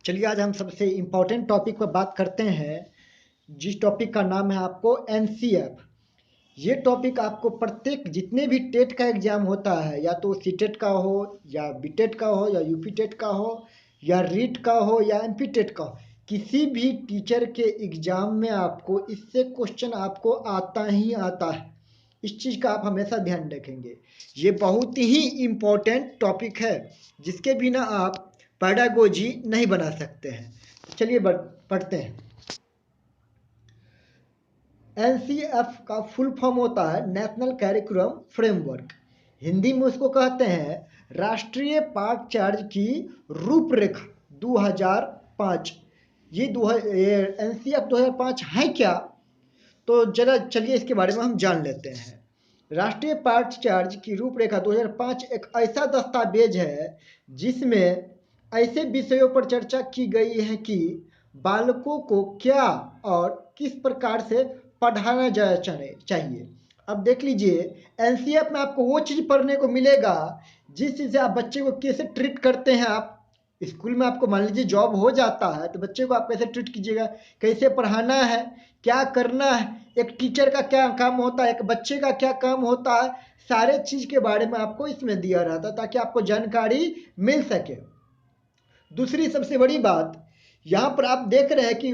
चलिए आज हम सबसे इम्पोर्टेंट टॉपिक पर बात करते हैं, जिस टॉपिक का नाम है आपको एनसीएफ। ये टॉपिक आपको प्रत्येक जितने भी टेट का एग्जाम होता है, या तो सीटेट का हो या बीटेट का हो या यूपी टेट का हो या रीट का हो या एमपी टेट का हो, किसी भी टीचर के एग्जाम में आपको इससे क्वेश्चन आपको आता ही आता है। इस चीज़ का आप हमेशा ध्यान रखेंगे। ये बहुत ही इम्पोर्टेंट टॉपिक है जिसके बिना आप पेडागोजी नहीं बना सकते हैं। चलिए पढ़ते हैं। एनसीएफ का फुल फॉर्म होता है नेशनल कैरिकुलम फ्रेमवर्क। हिंदी में उसको कहते हैं राष्ट्रीय पाठ्यचर्या की रूपरेखा 2005। ये एनसीएफ 2005 है क्या? तो जरा चलिए इसके बारे में हम जान लेते हैं। राष्ट्रीय पाठ्यचर्या की रूपरेखा 2005 एक ऐसा दस्तावेज है जिसमें ऐसे विषयों पर चर्चा की गई है कि बालकों को क्या और किस प्रकार से पढ़ाना चाहिए। अब देख लीजिए, एनसीएफ में आपको वो चीज़ पढ़ने को मिलेगा जिस चीज़ से आप बच्चे को कैसे ट्रीट करते हैं। आप स्कूल में आपको मान लीजिए जॉब हो जाता है तो बच्चे को आप कैसे ट्रीट कीजिएगा, कैसे पढ़ाना है, क्या करना है, एक टीचर का क्या काम होता है, एक बच्चे का क्या काम होता है, सारे चीज़ के बारे में आपको इसमें दिया रहता है ताकि आपको जानकारी मिल सके। दूसरी सबसे बड़ी बात, यहाँ पर आप देख रहे हैं कि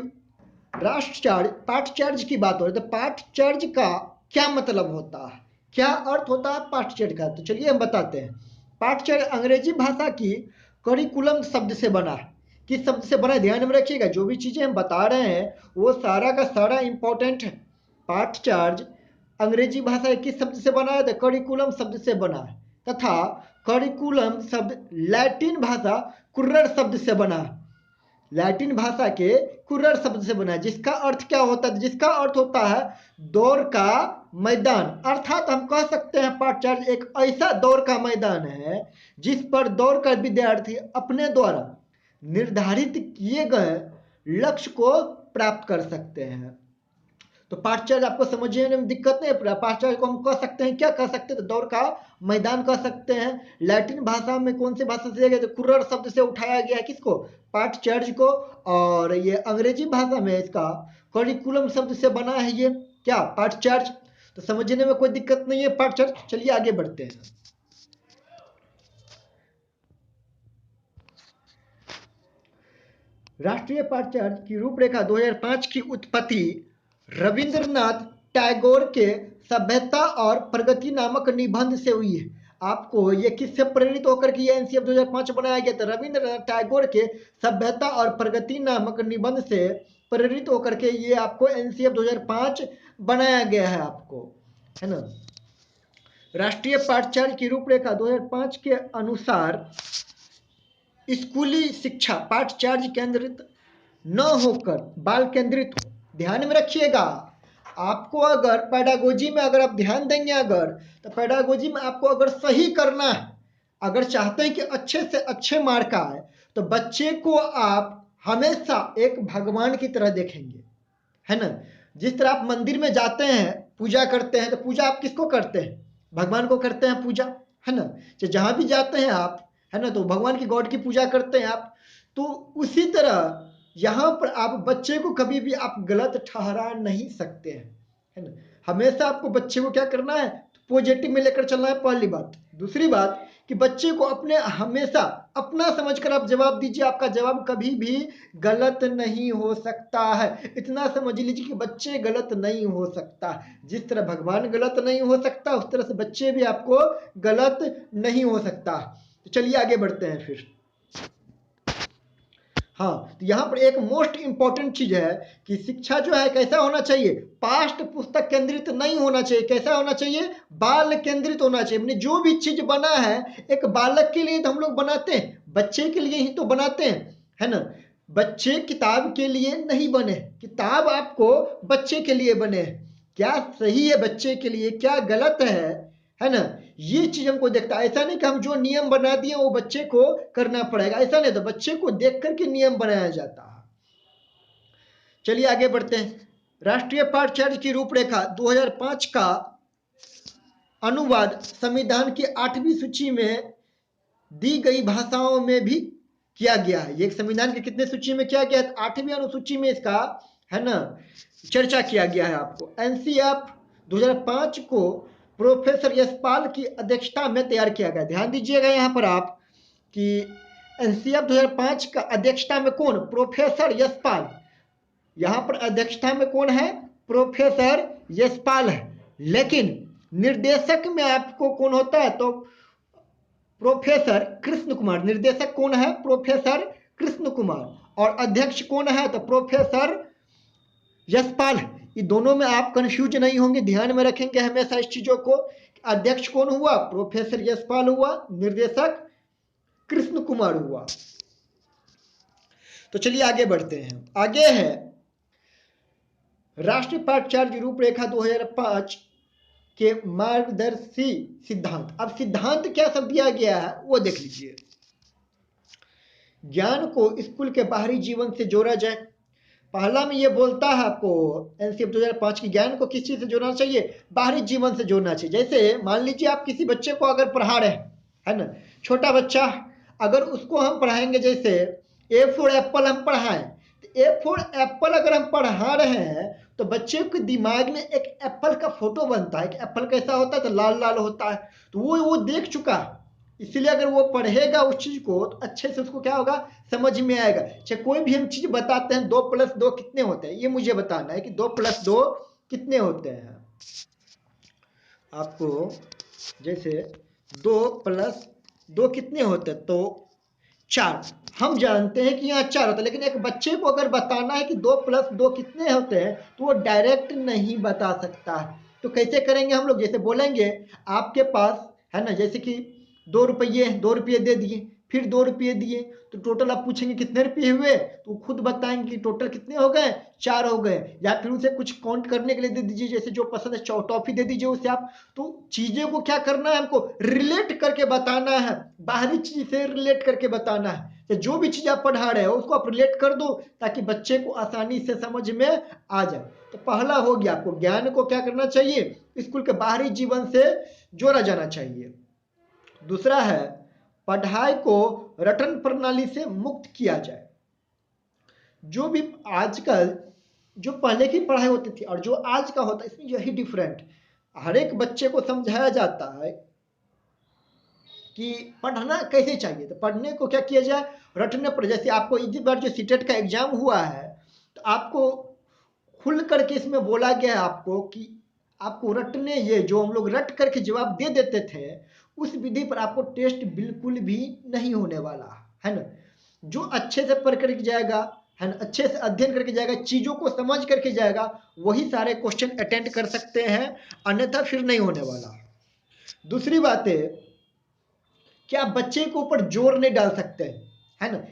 राष्ट्रचर्या पाठ्यचर्या की बात हो रही है, तो पाठ्यचर्या का क्या मतलब होता है, क्या अर्थ होता है पाठ्यचर्या का? तो चलिए हम बताते हैं। पाठ्यचर्या अंग्रेजी भाषा की करिकुलम शब्द से बना है। किस शब्द से बना है ध्यान में रखिएगा। जो भी चीज़ें हम बता रहे हैं वो सारा का सारा इंपॉर्टेंट है। पाठ्यचर्या अंग्रेजी भाषा के किस शब्द से बना है? तो करिकुलम शब्द से बना है, तथा करिकुलम शब्द लैटिन भाषा कुर्रर शब्द से बना है। लैटिन भाषा के कुर्रर शब्द से बना है, जिसका अर्थ क्या होता है? जिसका अर्थ होता है दौड़ का मैदान। अर्थात हम कह सकते हैं पाठ्यचर्या एक ऐसा दौड़ का मैदान है जिस पर दौड़कर विद्यार्थी अपने द्वारा निर्धारित किए गए लक्ष्य को प्राप्त कर सकते हैं। तो पाठ्यचर्या आपको समझने में दिक्कत नहीं है। पाठ्यचर्या को हम कह सकते हैं, क्या कह सकते हैं? तो दौड़ का मैदान कह सकते हैं। लैटिन भाषा में कौन सी भाषा से लिया गया? तो कुर्रर शब्द से उठाया गया है। किसको? पाठ्यचर्या को। और ये अंग्रेजी भाषा में इसका करिकुलम शब्द से बना है। ये क्या? पाठ्यचर्या। तो समझने में कोई दिक्कत नहीं है पाठ्यचर्या। चलिए आगे बढ़ते हैं। राष्ट्रीय पाठ्यचर्या की रूपरेखा 2005 की उत्पत्ति रविंद्रनाथ टैगोर के सभ्यता और प्रगति नामक निबंध से हुई है। आपको ये किससे प्रेरित होकर के ये एनसीएफ 2005 बनाया गया था? रविंद्रनाथ टैगोर के सभ्यता और प्रगति नामक निबंध से प्रेरित होकर के ये आपको एनसीएफ 2005 बनाया गया है, आपको है ना। राष्ट्रीय पाठ्यचर्या की रूपरेखा 2005 के अनुसार स्कूली शिक्षा पाठ्यचर्या केंद्रित न होकर बाल केंद्रित हो। ध्यान में रखिएगा, आपको अगर पेडागोजी में अगर आप ध्यान देंगे, अगर तो पेडागोजी में आपको अगर सही करना है, अगर चाहते हैं कि अच्छे से अच्छे मार्क आए, तो बच्चे को आप हमेशा एक भगवान की तरह देखेंगे, है ना। जिस तरह आप मंदिर में जाते हैं, पूजा करते हैं, तो पूजा आप किसको करते हैं? भगवान को करते हैं पूजा, है ना। जहाँ भी जाते हैं आप, है ना, तो भगवान की गॉड की पूजा करते हैं आप। तो उसी तरह यहाँ पर आप बच्चे को कभी भी आप गलत ठहरा नहीं सकते हैं, है ना। हमेशा आपको बच्चे को क्या करना है? पॉजिटिव में लेकर चलना है, पहली बात। दूसरी बात कि बच्चे को अपने हमेशा अपना समझकर आप जवाब दीजिए। आपका जवाब कभी भी गलत नहीं हो सकता है। इतना समझ लीजिए कि बच्चे गलत नहीं हो सकता। जिस तरह भगवान गलत नहीं हो सकता, उस तरह से बच्चे भी आपको गलत नहीं हो सकता। तो चलिए आगे बढ़ते हैं फिर। हाँ, तो यहाँ पर एक मोस्ट इंपॉर्टेंट चीज है कि शिक्षा जो है कैसा होना चाहिए? पाठ्य पुस्तक केंद्रित नहीं होना चाहिए। कैसा होना चाहिए? बाल केंद्रित होना चाहिए। मैंने जो भी चीज बना है एक बालक के लिए तो हम लोग बनाते हैं, बच्चे के लिए ही तो बनाते हैं, है ना। बच्चे किताब के लिए नहीं बने, किताब आपको बच्चे के लिए बने। क्या सही है बच्चे के लिए, क्या गलत है ना। ये चीज हमको देखता है। ऐसा नहीं कि हम जो नियम बना दिए वो बच्चे को करना पड़ेगा, ऐसा नहीं। तो बच्चे को देख करके नियम बनाया जाता है। चलिए आगे बढ़ते हैं। राष्ट्रीय पाठ्यचर्या की रूपरेखा 2005 का अनुवाद संविधान की 8वीं सूची में दी गई भाषाओं में भी किया गया है। ये संविधान के कितने सूची में किया गया है? 8वीं अनुसूची में इसका है ना चर्चा किया गया है। आपको एनसीएफ 2005 को प्रोफेसर यशपाल की अध्यक्षता में तैयार किया गया। ध्यान दीजिएगा यहाँ पर आप कि एनसीएफ 2005 का अध्यक्षता में कौन? प्रोफेसर यशपाल। यहाँ पर अध्यक्षता में कौन है? प्रोफेसर यशपाल है। लेकिन निर्देशक में आपको कौन होता है? तो प्रोफेसर कृष्ण कुमार। निर्देशक कौन है? प्रोफेसर कृष्ण कुमार। और अध्यक्ष कौन है? तो प्रोफेसर यशपाल है। ये दोनों में आप कंफ्यूज नहीं होंगे, ध्यान में रखेंगे हमेशा इस चीजों को। अध्यक्ष कौन हुआ? प्रोफेसर यशपाल हुआ। निर्देशक कृष्ण कुमार हुआ। तो चलिए आगे बढ़ते हैं। आगे है राष्ट्रीय पाठ्यचर्या रूपरेखा 2005 के मार्गदर्शी सिद्धांत। अब सिद्धांत क्या सब दिया गया है वो देख लीजिए। ज्ञान को स्कूल के बाहरी जीवन से जोड़ा जाए। पहला में ये बोलता है आपको एनसीएफ 2005 की, ज्ञान को किस चीज से जोड़ना चाहिए? बाहरी जीवन से जोड़ना चाहिए। जैसे मान लीजिए आप किसी बच्चे को अगर पढ़ा रहे हैं, है ना, छोटा बच्चा, अगर उसको हम पढ़ाएंगे, जैसे ए फॉर एप्पल हम पढ़ाएं, तो ए फॉर एप्पल अगर हम पढ़ा रहे हैं तो बच्चे के दिमाग में एक एप्पल का फोटो बनता है कि एप्पल कैसा होता है, तो लाल लाल होता है। तो वो देख चुका है, इसलिए अगर वो पढ़ेगा उस चीज को तो अच्छे से उसको क्या होगा, समझ में आएगा। चाहे कोई भी हम चीज बताते हैं, 2+2 कितने होते हैं, ये मुझे बताना है कि 2+2 कितने होते हैं। आपको जैसे 2+2 कितने होते हैं, तो 4। हम जानते हैं कि यहाँ 4 होता है, लेकिन एक बच्चे को अगर बताना है कि 2+2 कितने होते हैं तो वो डायरेक्ट नहीं बता सकता है। तो कैसे करेंगे हम लोग? जैसे बोलेंगे आपके पास है ना, जैसे कि 2 रुपये दे दिए, फिर 2 रुपये दिए, तो टोटल आप पूछेंगे कितने रुपये हुए, तो खुद बताएंगे कि टोटल कितने हो गए, 4 हो गए। या फिर उसे कुछ काउंट करने के लिए दे दीजिए, जैसे जो पसंद है टॉफी दे दीजिए उसे आप। तो चीजें को क्या करना है, हमको रिलेट करके बताना है, बाहरी चीज से रिलेट करके बताना है। तो जो भी चीज आप पढ़ा रहे हो उसको आप रिलेट कर दो ताकि बच्चे को आसानी से समझ में आ जाए। तो पहला हो गया, आपको ज्ञान को क्या करना चाहिए, स्कूल के बाहरी जीवन से जोड़ा जाना चाहिए। दूसरा है पढ़ाई को रटन प्रणाली से मुक्त किया जाए। जो भी आजकल जो पहले की पढ़ाई होती थी और जो आज का होता है, इसमें यही डिफरेंट। हर एक बच्चे को समझाया जाता है कि पढ़ना कैसे चाहिए। तो पढ़ने को क्या किया जाए, रटने पर। जैसे आपको इस बार जो सीटेट का एग्जाम हुआ है तो आपको खुल करके इसमें बोला गया है आपको कि आपको रटने, ये जो हम लोग रट करके जवाब दे देते थे उस विधि पर आपको टेस्ट बिल्कुल भी नहीं होने वाला है ना। जो अच्छे से पढ़ करके जाएगा, है ना, अच्छे से अध्ययन करके जाएगा, चीजों को समझ करके जाएगा, वही सारे क्वेश्चन अटेंड कर सकते हैं, अन्यथा फिर नहीं होने वाला। दूसरी बात है कि आप बच्चे के ऊपर जोर नहीं डाल सकते, है ना।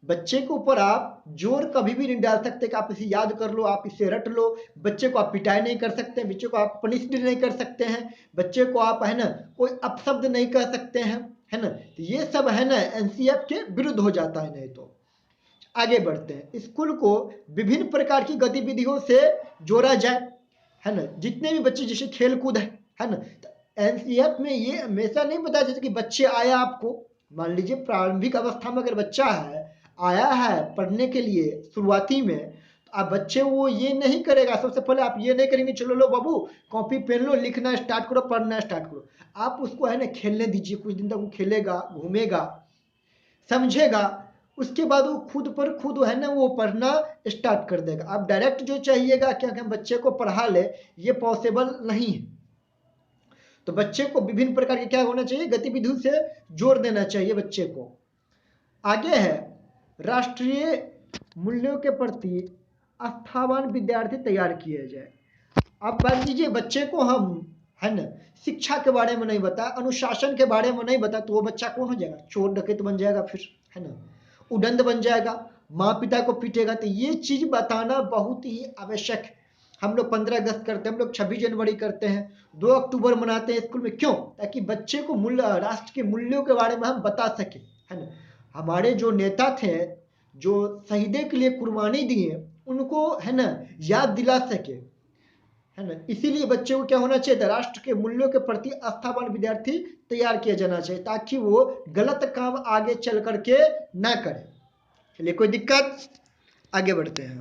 बच्चे के ऊपर आप जोर कभी भी नहीं डाल सकते कि आप इसे याद कर लो, आप इसे रट लो। बच्चे को आप पिटाई नहीं कर सकते, बच्चे को आप पनिश नहीं कर सकते हैं, बच्चे को आप है ना कोई अपशब्द नहीं कह सकते हैं, है ना। तो ये सब है ना एनसीएफ के विरुद्ध हो जाता है। नहीं तो आगे बढ़ते हैं। स्कूल को विभिन्न प्रकार की गतिविधियों से जोड़ा जाए, है ना। जितने भी बच्चे, जैसे खेल कूद है ना, एनसीएफ में ये हमेशा नहीं बताया जैसे कि बच्चे आया, आपको मान लीजिए प्रारंभिक अवस्था में अगर बच्चा है आया है पढ़ने के लिए शुरुआती में, तो आप बच्चे वो ये नहीं करेगा। सबसे पहले आप ये नहीं करेंगे चलो लो बाबू कॉपी पेन लो, लिखना स्टार्ट करो, पढ़ना स्टार्ट करो। आप उसको है ना खेलने दीजिए, कुछ दिन तक वो खेलेगा, घूमेगा, समझेगा, उसके बाद वो खुद पर खुद है ना वो पढ़ना स्टार्ट कर देगा। आप डायरेक्ट जो चाहिएगा क्या हम बच्चे को पढ़ा ले, ये पॉसिबल नहीं है। तो बच्चे को विभिन्न प्रकार के क्या होना चाहिए, गतिविधियों से जोड़ देना चाहिए बच्चे को। आगे है राष्ट्रीय मूल्यों के प्रति आस्थावान विद्यार्थी तैयार किए जाए। अब मान लीजिए बच्चे को हम है ना शिक्षा के बारे में नहीं बता, अनुशासन के बारे में नहीं बता, तो वो बच्चा कौन हो जाएगा, चोर डकैत बन जाएगा, फिर है ना उदंड बन जाएगा, माँ पिता को पीटेगा। तो ये चीज बताना बहुत ही आवश्यक है। हम लोग 15 अगस्त करते हैं, हम लोग 26 जनवरी करते हैं, 2 अक्टूबर मनाते हैं स्कूल में, क्यों? ताकि बच्चे को मूल्य, राष्ट्र के मूल्यों के बारे में हम बता सके, है ना। हमारे जो नेता थे जो शहीदे के लिए कुर्बानी दिए उनको है ना याद दिला सके, है ना। इसीलिए बच्चे को क्या होना चाहिए, राष्ट्र के मूल्यों के प्रति आस्थावान विद्यार्थी तैयार किया जाना चाहिए ताकि वो गलत काम आगे चल करके ना करे। चलिए, कोई दिक्कत? आगे बढ़ते हैं।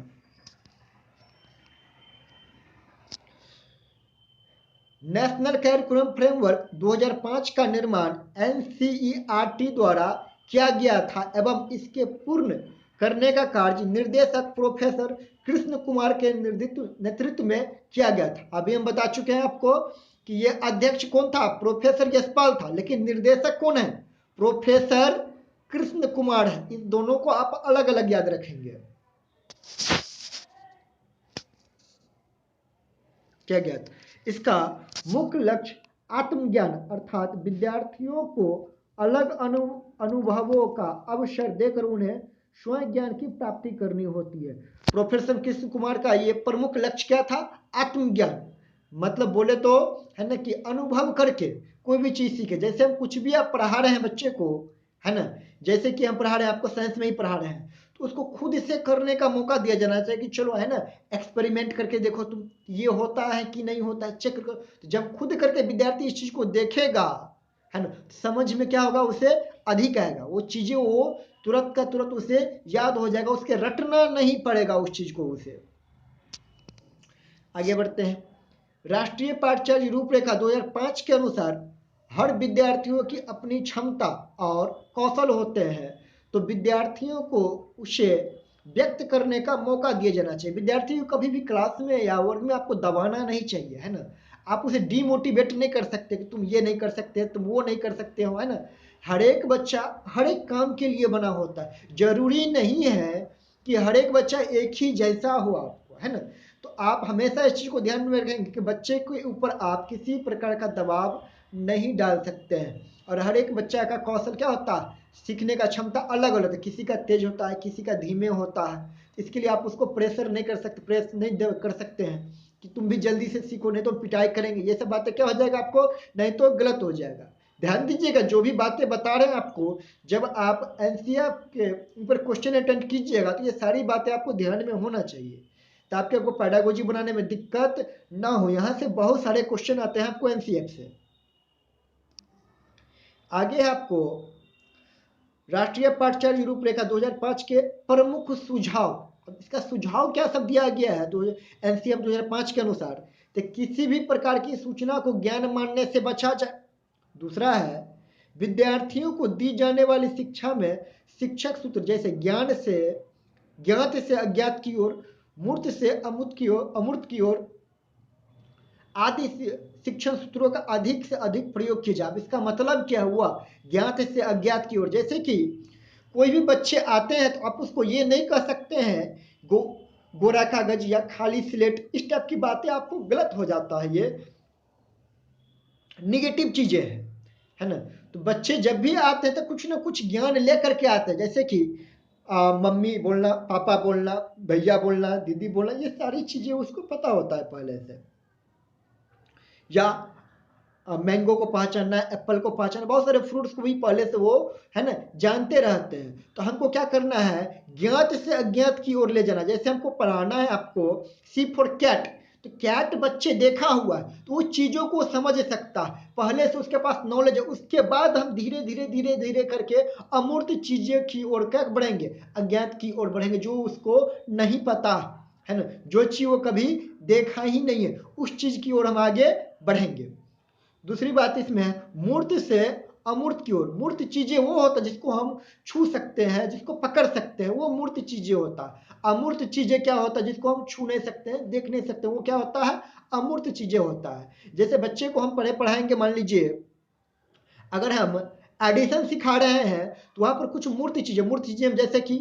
नेशनल करिकुलम फ्रेमवर्क 2005 का निर्माण एनसीईआरटी द्वारा किया गया था एवं इसके पूर्ण करने का कार्य निर्देशक प्रोफेसर कृष्ण कुमार के नेतृत्व में किया गया था। अभी हम बता चुके हैं आपको कि ये अध्यक्ष कौन था, प्रोफेसर यशपाल था, लेकिन निर्देशक कौन है, प्रोफेसर कृष्ण कुमार है। इन दोनों को आप अलग अलग याद रखेंगे। क्या गया था? इसका मुख्य लक्ष्य आत्मज्ञान अर्थात विद्यार्थियों को अलग अनुभवों का अवसर देकर उन्हें स्वयं ज्ञान की प्राप्ति करनी होती है। प्रोफेसर कृष्ण कुमार का ये प्रमुख लक्ष्य क्या था? आत्मज्ञान। मतलब बोले तो है ना कि अनुभव करके कोई भी चीज सीखे। जैसे हम कुछ भी आप पढ़ा रहे हैं बच्चे को, है ना, जैसे कि हम पढ़ा रहे हैं, आपको साइंस में ही पढ़ा रहे हैं, तो उसको खुद से करने का मौका दिया जाना चाहिए कि चलो, है ना, एक्सपेरिमेंट करके देखो तुम, ये होता है कि नहीं होता है, चेक करो। तो जब खुद करके विद्यार्थी इस चीज को देखेगा, है ना, समझ में क्या होगा, उसे अधिक आएगा, वो चीजें वो तुरंत का तुरंत उसे याद हो जाएगा, उसके रटना नहीं पड़ेगा उस चीज को उसे। आगे बढ़ते हैं। राष्ट्रीय पाठ्यचर्या रूपरेखा 2005 के अनुसार हर विद्यार्थियों की अपनी क्षमता और कौशल होते हैं, तो विद्यार्थियों को उसे व्यक्त करने का मौका दिया जाना चाहिए। विद्यार्थी को कभी भी क्लास में या वर्ग में आपको दबाना नहीं चाहिए, है ना। आप उसे डीमोटिवेट नहीं कर सकते कि तुम ये नहीं कर सकते, तुम वो नहीं कर सकते हो, है ना। हर एक बच्चा हर एक काम के लिए बना होता है। जरूरी नहीं है कि हर एक बच्चा एक ही जैसा हो आपको, है ना। तो आप हमेशा इस चीज को ध्यान में रखेंगे कि बच्चे के ऊपर आप किसी प्रकार का दबाव नहीं डाल सकते हैं। और हर एक बच्चा का कौशल क्या होता है, सीखने का क्षमता अलग अलग है। किसी का तेज होता है, किसी का धीमे होता है। इसके लिए आप उसको प्रेशर नहीं कर सकते, प्रेस नहीं कर सकते हैं कि तुम भी जल्दी से सीखो, नहीं तो पिटाई करेंगे। ये सब बातें क्या हो जाएगा आपको, नहीं तो गलत हो जाएगा। ध्यान दीजिएगा, जो भी बातें बता रहे हैं आपको, जब आप एनसीईआर के ऊपर क्वेश्चन अटेंड कीजिएगा तो ये सारी बातें आपको ध्यान में होना चाहिए, ताकि आपको पेडागोजी बनाने में दिक्कत ना हो। यहां से बहुत सारे क्वेश्चन आते हैं आपको एनसीईआर से। आगे है आपको राष्ट्रीय पाठ्यचर्या रूपरेखा 2005 के प्रमुख सुझाव। इसका सुझाव क्या सब दिया गया है तो एनसीईआर 2005 के अनुसार, तो किसी भी प्रकार की सूचना को ज्ञान मानने से बचा जाए। दूसरा है विद्यार्थियों को दी जाने वाली शिक्षा में शिक्षक सूत्र जैसे ज्ञान से ज्ञात से अज्ञात की ओर, मूर्त से अमूर्त की ओर आदि शिक्षण सूत्रों का अधिक से अधिक प्रयोग किया जाए। इसका मतलब क्या हुआ, ज्ञात से अज्ञात की ओर। जैसे कि कोई भी बच्चे आते हैं तो आप उसको ये नहीं कह सकते हैं गोरा कागज या खाली स्लेट, इस टाइप की बातें आपको गलत हो जाता है, ये निगेटिव चीजें हैं, है ना। तो बच्चे जब भी आते हैं तो कुछ ना कुछ ज्ञान लेकर के आते हैं। जैसे कि मम्मी बोलना, पापा बोलना, भैया बोलना, दीदी बोलना, ये सारी चीजें उसको पता होता है पहले से। या मैंगो को पहचानना, एप्पल को पहचानना, बहुत सारे फ्रूट्स को भी पहले से वो, है ना, जानते रहते हैं। तो हमको क्या करना है, ज्ञात से अज्ञात की ओर ले जाना। जैसे हमको पढ़ाना है आपको सी फॉर कैट, तो कैट बच्चे देखा हुआ है तो वो चीजों को समझ सकता है, पहले से उसके पास नॉलेज है। उसके बाद हम धीरे धीरे धीरे धीरे करके अमूर्त चीजें की ओर क्या बढ़ेंगे, अज्ञात की ओर बढ़ेंगे, जो उसको नहीं पता, है ना, जो चीज वो कभी देखा ही नहीं है, उस चीज की ओर हम आगे बढ़ेंगे। दूसरी बात इसमें है मूर्त से अमूर्त की ओर। मूर्त चीजें वो होता है जिसको हम छू सकते हैं, जिसको पकड़ सकते हैं, वो मूर्त चीजें होता है। अमूर्त चीजें क्या होता है, जिसको हम छू नहीं सकते हैं, देख नहीं सकते, वो क्या होता है, अमूर्त चीजें होता है। जैसे बच्चे को हम पढ़ाएंगे, मान लीजिए अगर हम एडिशन सिखा रहे हैं तो वहां पर कुछ मूर्त चीजें जैसे कि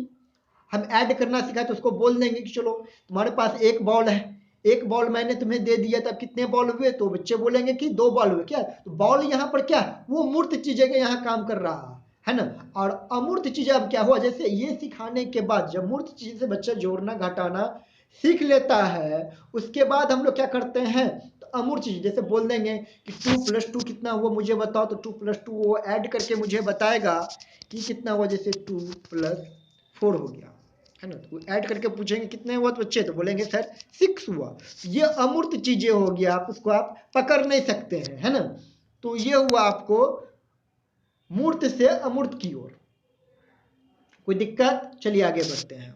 हम ऐड करना सिखाए तो उसको बोल देंगे कि चलो तुम्हारे पास एक बॉल है, एक बॉल मैंने तुम्हें दे दिया, तब कितने बॉल हुए, तो बच्चे बोलेंगे कि 2 बॉल हुए। क्या, तो बॉल यहाँ पर क्या, वो मूर्त चीजें का यहाँ काम कर रहा है ना। और अमूर्त चीजें अब क्या हुआ, जैसे ये सिखाने के बाद जब मूर्त चीज से बच्चा जोड़ना घटाना सीख लेता है, उसके बाद हम लोग क्या करते हैं, तो अमूर्त चीज जैसे बोल देंगे कि 2+2 कितना हुआ मुझे बताओ, तो 2+2 वो ऐड करके मुझे बताएगा कि कितना हुआ, जैसे 2+4 हो गया, है ना। तो ऐड करके पूछेंगे कितने हुआ तो बच्चे तो बोलेंगे सर 6 हुआ। ये अमूर्त चीजें हो गया, आप उसको आप पकड़ नहीं सकते हैं, है ना। तो ये हुआ आपको मूर्त से अमूर्त की ओर। कोई दिक्कत? चलिए आगे बढ़ते हैं।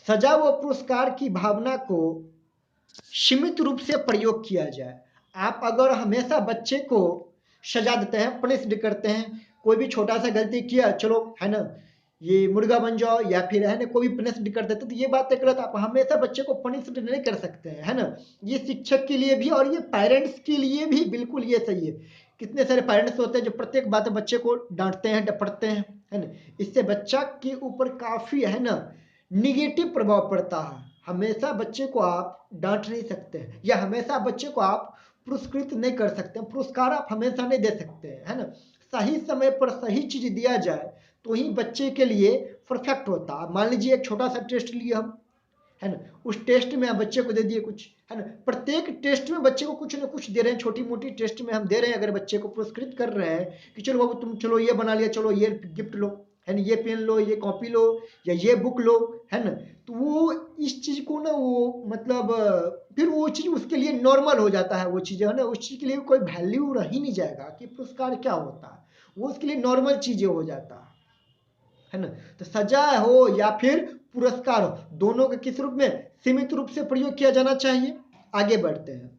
सजा व पुरस्कार की भावना को सीमित रूप से प्रयोग किया जाए। आप अगर हमेशा बच्चे को सजा देते हैं, पनिश करते हैं, कोई भी छोटा सा गलती किया, चलो है ना ये मुर्गा बन जाओ, या फिर है ना कोई भी पनिश कर देते, तो ये बात गलत। आप हमेशा बच्चे को पनिश नहीं कर सकते हैं, है ना। ये शिक्षक के लिए भी और ये पेरेंट्स के लिए भी बिल्कुल ये सही है। कितने सारे पेरेंट्स होते हैं जो प्रत्येक बात बच्चे को डांटते हैं, डपटते हैं, है ना। इससे बच्चा के ऊपर काफी है ना निगेटिव प्रभाव पड़ता है। हमेशा बच्चे को आप डांट नहीं सकते हैं, या हमेशा बच्चे को आप पुरस्कृत नहीं कर सकते हैं, पुरस्कार आप हमेशा नहीं दे सकते हैं, है ना। सही समय पर सही चीज दिया जाए तो ही बच्चे के लिए परफेक्ट होता है। मान लीजिए एक छोटा सा टेस्ट लिए हम, है ना, उस टेस्ट में आप बच्चे को दे दिए कुछ, है ना। प्रत्येक टेस्ट में बच्चे को कुछ ना कुछ दे रहे हैं, छोटी मोटी टेस्ट में हम दे रहे हैं। अगर बच्चे को पुरस्कृत कर रहे हैं कि चलो बाबू तुम चलो ये बना लिया, चलो ये गिफ्ट लो, है ना, ये पेन लो, ये कॉपी लो, या ये बुक लो, है ना, तो वो इस चीज को ना वो मतलब फिर वो चीज उसके लिए नॉर्मल हो जाता है। वो चीज है ना, उस चीज के लिए कोई वैल्यू रह ही नहीं जाएगा कि पुरस्कार क्या होता है, वो उसके लिए नॉर्मल चीजें हो जाता है ना। तो सजा हो या फिर पुरस्कार हो, दोनों के किस रूप में? सीमित रूप से प्रयोग किया जाना चाहिए। आगे बढ़ते हैं।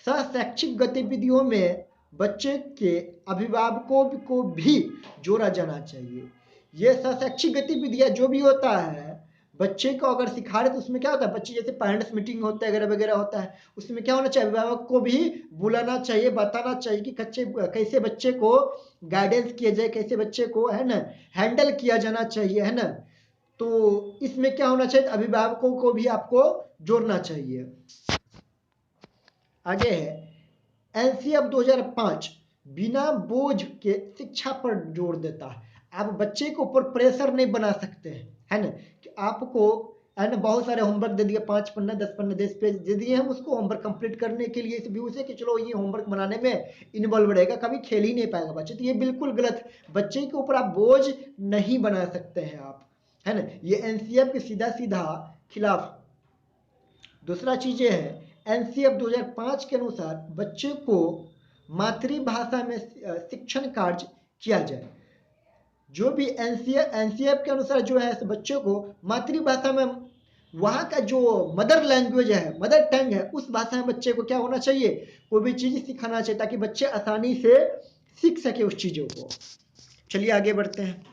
शैक्षिक गतिविधियों में बच्चे के अभिभावकों को भी जोड़ा जाना चाहिए। ये शैक्षिक गतिविधियां जो भी होता है बच्चे को अगर सिखा रहे तो उसमें क्या होता है, बच्चे जैसे पेरेंट्स मीटिंग होता है वगैरह वगैरह होता है, उसमें क्या होना चाहिए, अभिभावक को भी बुलाना चाहिए, बताना चाहिए कि कैसे बच्चे को गाइडेंस किया जाए, कैसे बच्चे को है ना हैंडल किया जाना चाहिए, है ना। तो इसमें क्या होना चाहिए, अभिभावकों को भी आपको जोड़ना चाहिए। आगे है एनसीएफ 2005 बिना बोझ के शिक्षा पर जोर देता है। आप बच्चे के ऊपर प्रेशर नहीं बना सकते हैं, है ना, कि आपको है ना बहुत सारे होमवर्क दे दिए, 5 पन्ना 10 पन्ना 10 पेज दे दिए हम उसको होमवर्क कंप्लीट करने के लिए, इस व्यू से कि चलो ये होमवर्क बनाने में इन्वॉल्व रहेगा, कभी खेल ही नहीं पाएगा बच्चे। तो ये बिल्कुल गलत। बच्चे के ऊपर आप बोझ नहीं बना सकते हैं आप, है ना। ये एनसीएफ के सीधा सीधा खिलाफ। दूसरा चीज ये है एनसीएफ 2005 के अनुसार बच्चे को मातृभाषा में शिक्षण कार्य किया जाए। जो भी एनसीएफ के अनुसार जो है बच्चे को मातृभाषा में, वहाँ का जो मदर लैंग्वेज है, मदर टंग है, उस भाषा में बच्चे को क्या होना चाहिए, कोई भी चीज सिखाना चाहिए ताकि बच्चे आसानी से सीख सके उस चीजों को। चलिए आगे बढ़ते हैं।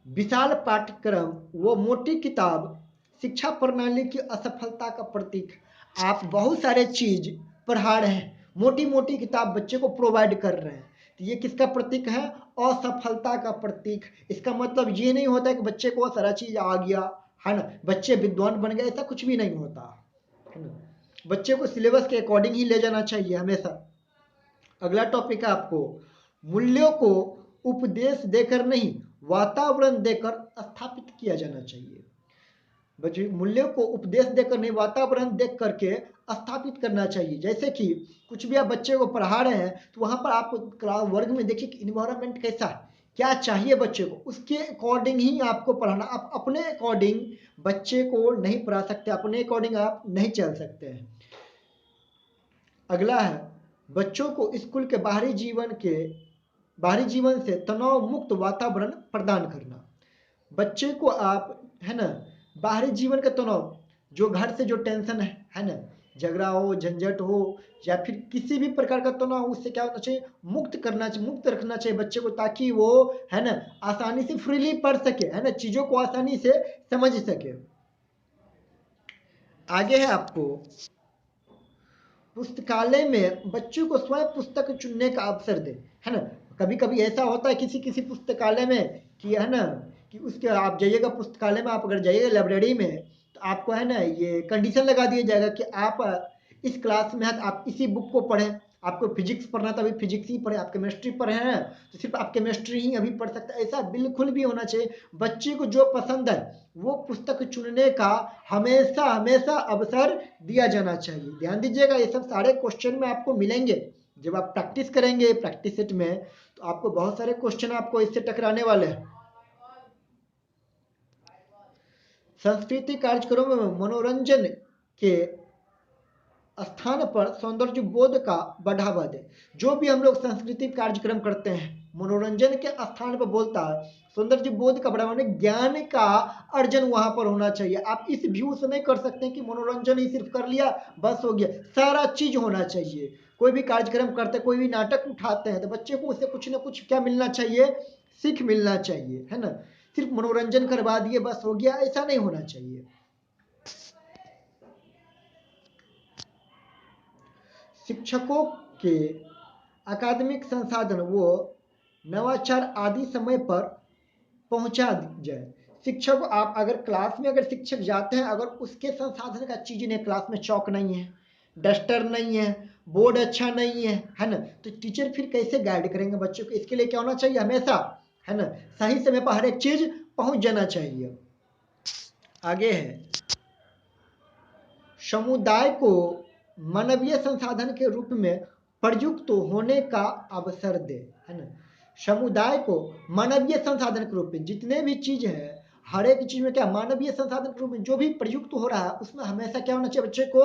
विशाल पाठ्यक्रम वो मोटी किताब शिक्षा प्रणाली की असफलता का प्रतीक। आप बहुत सारे चीज पढ़ा रहे हैं, मोटी मोटी किताब बच्चे को प्रोवाइड कर रहे हैं, तो ये किसका प्रतीक है, असफलता का प्रतीक। इसका मतलब ये नहीं होता है कि बच्चे को सारा चीज आ गया, है ना, बच्चे विद्वान बन गए, ऐसा कुछ भी नहीं होता, है ना। बच्चे को सिलेबस के अकॉर्डिंग ही ले जाना चाहिए हमेशा। अगला टॉपिक है आपको मूल्यों को उपदेश देकर नहीं वातावरण देकर स्थापित किया जाना चाहिए। बच्चे मूल्यों को उपदेश देकर नहीं वातावरण देख करके स्थापित करना चाहिए। जैसे कि कुछ भी आप बच्चे को पढ़ा रहे हैं तो वहां पर आप क्लास वर्ग में देखिए कि इन्वायरमेंट कैसा है, क्या चाहिए बच्चे को, उसके अकॉर्डिंग ही आपको पढ़ाना। आप अपने अकॉर्डिंग बच्चे को नहीं पढ़ा सकते, अपने अकॉर्डिंग आप नहीं चल सकते हैं। अगला है बच्चों को स्कूल के बाहरी जीवन से तनाव मुक्त वातावरण प्रदान करना। बच्चे को आप है ना बाहरी जीवन का तनाव, जो घर से जो टेंशन है ना, झगड़ा हो झंझट हो या फिर किसी भी प्रकार का तनाव, उससे क्या होना चाहिए, मुक्त करना चाहिए, मुक्त रखना चाहिए बच्चे को, ताकि वो है ना आसानी से फ्रीली पढ़ सके, है ना, चीजों को आसानी से समझ सके। आगे है आपको पुस्तकालय में बच्चों को स्वयं पुस्तक चुनने का अवसर दे, है ना। कभी कभी ऐसा होता है किसी किसी पुस्तकालय में कि है ना कि उसके आप जाइएगा पुस्तकालय में, आप अगर जाइएगा लाइब्रेरी में तो आपको है ना ये कंडीशन लगा दिया जाएगा कि आप इस क्लास में है तो आप इसी बुक को पढ़ें। आपको फिजिक्स पढ़ना तो अभी फिजिक्स ही पढ़े, आप केमिस्ट्री पढ़े हैं तो सिर्फ आप केमिस्ट्री ही अभी पढ़ सकते हैं, ऐसा बिल्कुल भी होना चाहिए। बच्चे को जो पसंद है वो पुस्तक चुनने का हमेशा हमेशा अवसर दिया जाना चाहिए। ध्यान दीजिएगा ये सब सारे क्वेश्चन में आपको मिलेंगे जब आप प्रैक्टिस करेंगे प्रैक्टिस सेट में, तो आपको बहुत सारे क्वेश्चन आपको इससे टकराने वाले हैं। सांस्कृतिक कार्यक्रमों में मनोरंजन के स्थान पर सौंदर्य बोध का बढ़ावा दे। जो भी हम लोग सांस्कृतिक कार्यक्रम करते हैं, मनोरंजन के स्थान पर बोलता है, सौंदर्य बोध का बढ़ावा दें, ज्ञान का अर्जन वहां पर होना चाहिए। आप इस व्यू से नहीं कर सकते कि मनोरंजन ही सिर्फ कर लिया बस हो गया, सारा चीज होना चाहिए। कोई भी कार्यक्रम करते हैं, कोई भी नाटक उठाते हैं, तो बच्चे को उससे कुछ ना कुछ क्या मिलना चाहिए, सीख मिलना चाहिए, है ना। सिर्फ मनोरंजन करवा दिए बस हो गया, ऐसा नहीं होना चाहिए। शिक्षकों के अकादमिक संसाधन वो नवाचार आदि समय पर पहुंचा जाए। शिक्षक, आप अगर क्लास में अगर शिक्षक जाते हैं, अगर उसके संसाधन का चीज नहीं, क्लास में चौक नहीं है, डस्टर नहीं है, बोर्ड अच्छा नहीं है ना, तो टीचर फिर कैसे गाइड करेंगे बच्चों को। इसके लिए क्या होना चाहिए हमेशा, है ना, सही समय पर हर एक चीज पहुंच जाना चाहिए। आगे है, समुदाय को मानवीय संसाधन के रूप में प्रयुक्त होने का अवसर दे, है ना। समुदाय को मानवीय संसाधन के रूप में, जितने भी चीज है, हर एक चीज में क्या मानवीय संसाधन के रूप में जो भी प्रयुक्त हो रहा है, उसमें हमेशा क्या होना चाहिए, बच्चे को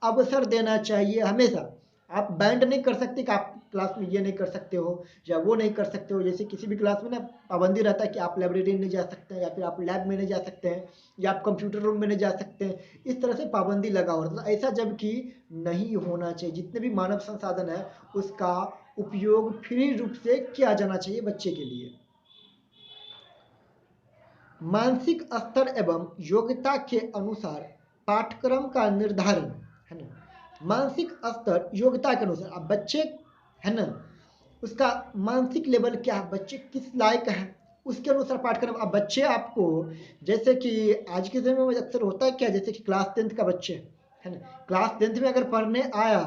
अवसर देना चाहिए हमेशा। आप बैंड नहीं कर सकते कि आप क्लास में ये नहीं कर सकते हो या वो नहीं कर सकते हो। जैसे किसी भी क्लास में ना पाबंदी रहता है कि आप लाइब्रेरी नहीं जा सकते हैं, या फिर आप लैब में नहीं जा सकते हैं, या आप कंप्यूटर रूम में नहीं जा सकते हैं, इस तरह से पाबंदी लगा हो रहा है। ऐसा जबकि नहीं होना चाहिए। जितने भी मानव संसाधन है उसका उपयोग फ्री रूप से किया जाना चाहिए बच्चे के लिए। मानसिक स्तर एवं योग्यता के अनुसार पाठ्यक्रम का निर्धारण, है ना। मानसिक स्तर योग्यता के अनुसार, अब बच्चे, है ना, उसका मानसिक लेवल क्या है, बच्चे किस लायक है, उसके अनुसार पाठ्यक्रम। अब बच्चे आपको, जैसे कि आज के समय में अक्सर होता है क्या, जैसे कि क्लास 10th का बच्चे, है ना, क्लास 10th में अगर पढ़ने आया,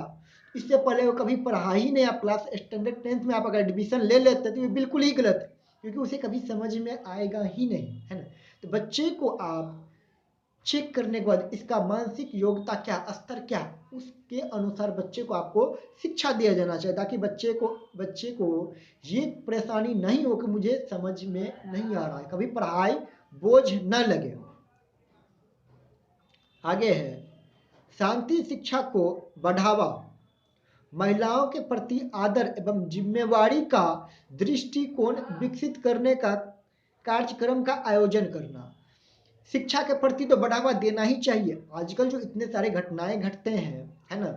इससे पहले वो कभी पढ़ा ही नहीं, आप क्लास स्टैंडर्ड 10th में आप अगर एडमिशन ले लेते तो ये बिल्कुल ही गलत है, क्योंकि उसे कभी समझ में आएगा ही नहीं, है ना। तो बच्चे को आप चेक करने के बाद इसका मानसिक योग्यता क्या, स्तर क्या, उसके अनुसार बच्चे को आपको शिक्षा दिया जाना चाहिए, ताकि बच्चे को ये परेशानी नहीं हो कि मुझे समझ में नहीं आ रहा है, कभी पढ़ाई बोझ न लगे। आगे है, शांति शिक्षा को बढ़ावा, महिलाओं के प्रति आदर एवं जिम्मेवारी का दृष्टिकोण विकसित करने का कार्यक्रम का आयोजन करना। शिक्षा के प्रति तो बढ़ावा देना ही चाहिए। आजकल जो इतने सारे घटनाएं घटते हैं, है ना,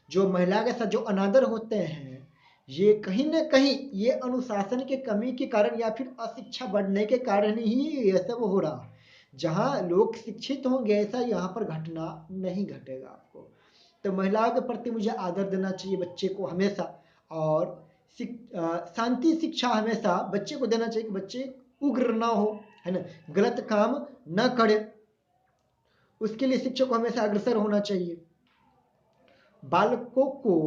जो महिला के साथ जो अनादर होते हैं, ये कहीं ना कहीं ये अनुशासन के कमी के कारण या फिर अशिक्षा बढ़ने के कारण ही ये सब हो रहा है। जहाँ लोग शिक्षित होंगे ऐसा यहाँ पर घटना नहीं घटेगा आपको। तो महिलाओं के प्रति मुझे आदर देना चाहिए बच्चे को हमेशा, और शांति शिक्षा हमेशा बच्चे को देना चाहिए कि बच्चे उग्र ना हो, है ना, गलत काम न करे, उसके लिए शिक्षक को हमेशा अग्रसर होना चाहिए। बालकों को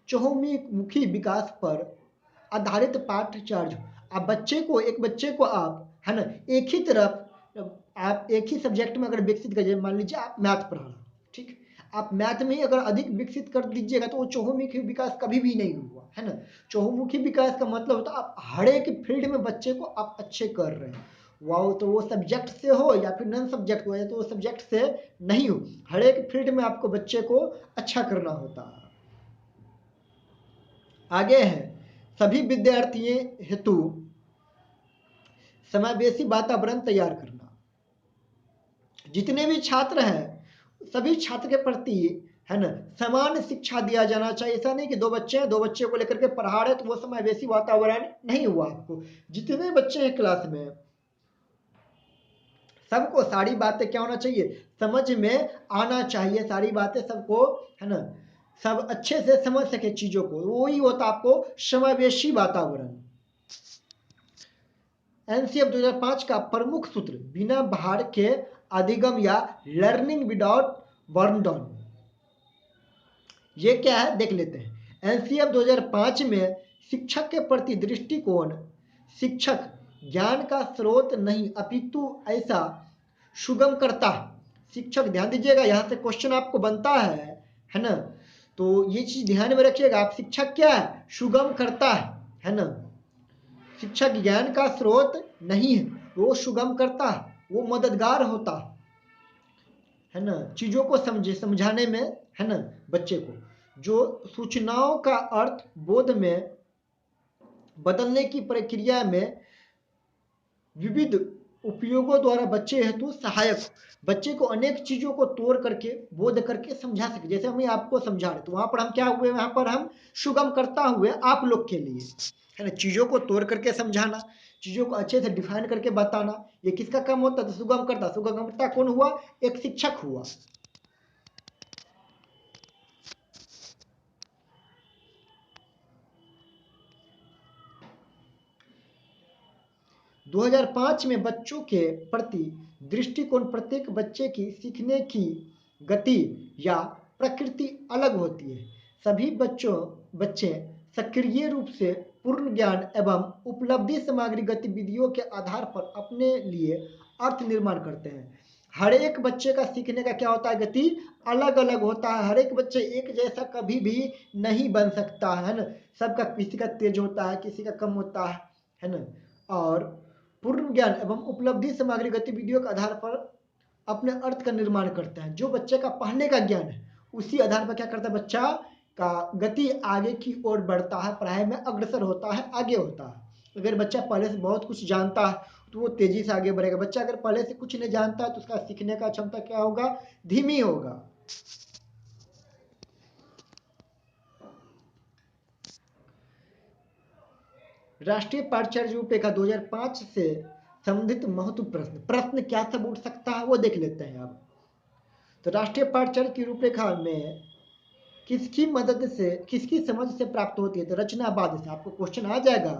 चहुमुखी विकास पर आधारित पाठ्यचर्या, आप एक बच्चे को आप, है ना, एक ही तरफ आप एक ही सब्जेक्ट में अगर विकसित करिए, मान लीजिए आप मैथ पढ़ा रहे, ठीक, आप मैथ में ही अगर अधिक विकसित कर दीजिएगा तो वो चहुमुखी विकास कभी भी नहीं हुआ, है ना। चहुमुखी विकास का मतलब होता है आप हर एक फील्ड में बच्चे को आप अच्छे कर रहे हैं, वाओ, तो वो सब्जेक्ट से हो या फिर नॉन सब्जेक्ट हो, या तो वो सब्जेक्ट से नहीं हो, हर एक फील्ड में आपको बच्चे को अच्छा करना होता है। आगे है, सभी विद्यार्थियों हेतु समावेशी वातावरण तैयार करना। जितने भी छात्र हैं सभी छात्र के प्रति, है ना, समान शिक्षा दिया जाना चाहिए। ऐसा नहीं कि दो बच्चे हैं, दो बच्चे को लेकर के पढ़ा रहे तो वो समावेशी वातावरण नहीं हुआ। आपको जितने बच्चे हैं क्लास में सबको सारी बातें क्या होना चाहिए, समझ में आना चाहिए, सारी बातें सबको, है ना, सब अच्छे से समझ सके चीजों को, वही होता आपको समावेशी वातावरण। एनसीएफ 2005 का प्रमुख सूत्र बिना भार के अधिगम या लर्निंग विदाउट बर्डन, ये क्या है देख लेते हैं। एनसीएफ 2005 में शिक्षक के प्रति दृष्टिकोण, शिक्षक ज्ञान का स्रोत नहीं अपितु ऐसा सुगम करता है। शिक्षक, ध्यान दीजिएगा, यहाँ से क्वेश्चन आपको बनता है ना, तो ये चीज ध्यान में रखिएगा आप। शिक्षक क्या है, सुगम करता है ना। शिक्षक ज्ञान का स्रोत नहीं है, वो सुगम करता है, वो मददगार होता है ना, चीजों को समझाने में है ना, बच्चे को, जो सूचनाओं का अर्थ बोध में बदलने की प्रक्रिया में विविध उपयोगों द्वारा बच्चे हेतु सहायक, बच्चे को अनेक चीजों को तोड़ करके बोध करके समझा सके। जैसे हम आपको समझा रहे तो वहां पर हम क्या हुए, वहां पर हम सुगम करता हुए आप लोग के लिए, है ना, चीजों को तोड़ करके समझाना, चीजों को अच्छे से डिफाइन करके बताना, ये किसका काम होता है, सुगम करता। सुगम करता कौन हुआ, एक शिक्षक हुआ। 2005 में बच्चों के प्रति दृष्टिकोण, प्रत्येक बच्चे की सीखने की गति या प्रकृति अलग होती है। सभी बच्चे सक्रिय रूप से पूर्ण ज्ञान एवं उपलब्धि सामग्री गतिविधियों के आधार पर अपने लिए अर्थ निर्माण करते हैं। हर एक बच्चे का सीखने का क्या होता है, गति अलग अलग होता है। हर एक बच्चे एक जैसा कभी भी नहीं बन सकता है ना, सबका किसी का तेज होता है, किसी का कम होता है ना। और पूर्ण ज्ञान एवं उपलब्धि सामग्री गतिविधियों के आधार पर अपने अर्थ का निर्माण करते हैं। जो बच्चे का पढ़ने का ज्ञान है उसी आधार पर क्या करता है, बच्चा का गति आगे की ओर बढ़ता है, पढ़ाई में अग्रसर होता है, आगे होता है। अगर बच्चा पहले से बहुत कुछ जानता है तो वो तेजी से आगे बढ़ेगा। बच्चा अगर पहले से कुछ नहीं जानता है तो उसका सीखने का क्षमता क्या होगा, धीमी होगा। राष्ट्रीय पाठ्यचर्या रूपरेखा 2005 से संबंधित महत्व प्रश्न क्या सब उठ सकता है वो देख लेते हैं आप। तो राष्ट्रीय पाठ्यचर्या की रूपरेखा में किसकी मदद से, किसकी समझ से प्राप्त होती है, तो रचनावाद से। आपको क्वेश्चन आ जाएगा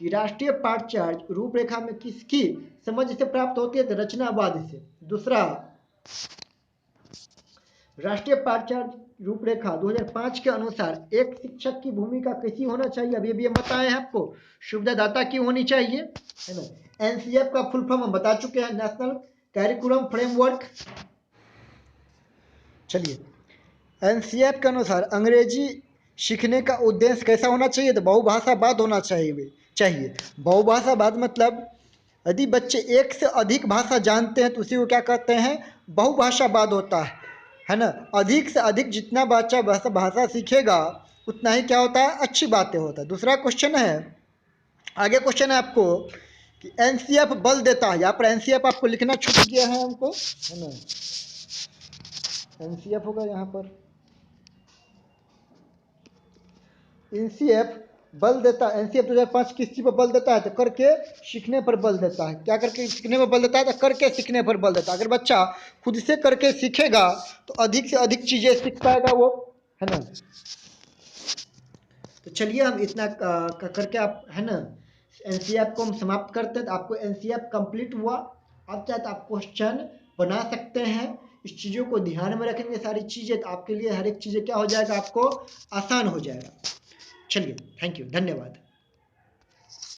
कि राष्ट्रीय पाठ्यचर्या रूपरेखा में किसकी समझ से प्राप्त होती है, तो रचनावाद से। दूसरा, राष्ट्रीय पाठ्यचर्या रूपरेखा 2005 के अनुसार एक शिक्षक की भूमिका कैसी होना चाहिए, अभी अभी हम बताए हैं आपको, सुविधादाता की होनी चाहिए, है ना। एनसीएफ का फुल फॉर्म हम बता चुके हैं, नेशनल कैरिकुलम फ्रेमवर्क। चलिए, एनसीएफ के अनुसार अंग्रेजी सीखने का उद्देश्य कैसा होना चाहिए, तो बहुभाषावाद होना चाहिए। बहुभाषावाद मतलब यदि बच्चे एक से अधिक भाषा जानते हैं तो उसी को क्या कहते हैं, बहुभाषावाद होता है ना। अधिक से अधिक जितना बच्चा भाषा सीखेगा उतना ही क्या होता है, अच्छी बातें होता है। दूसरा क्वेश्चन है, आगे क्वेश्चन है आपको कि एनसीएफ बल देता है, यहाँ पर एनसीएफ आपको लिखना छूट गया है हमको, है ना। एनसीएफ होगा यहाँ पर, एनसीएफ बल देता है। एनसीएफ 2005 किस चीज पर बल देता है, तो करके सीखने पर बल देता है। क्या करके सीखने पर बल देता है, तो करके सीखने पर बल देता है। अगर बच्चा खुद से करके सीखेगा तो अधिक से अधिक चीजें सीख पाएगा वो, है ना। तो चलिए हम इतना करके आप, है ना, एनसीएफ को हम समाप्त करते हैं। तो आपको एनसीएफ कंप्लीट हुआ। आप चाहे तो आप क्वेश्चन बना सकते हैं। इस चीज़ों को ध्यान में रखेंगे सारी चीज़ें, तो आपके लिए हर एक चीज़ें क्या हो जाएगा, आपको आसान हो जाएगा। चलिए, थैंक यू, धन्यवाद।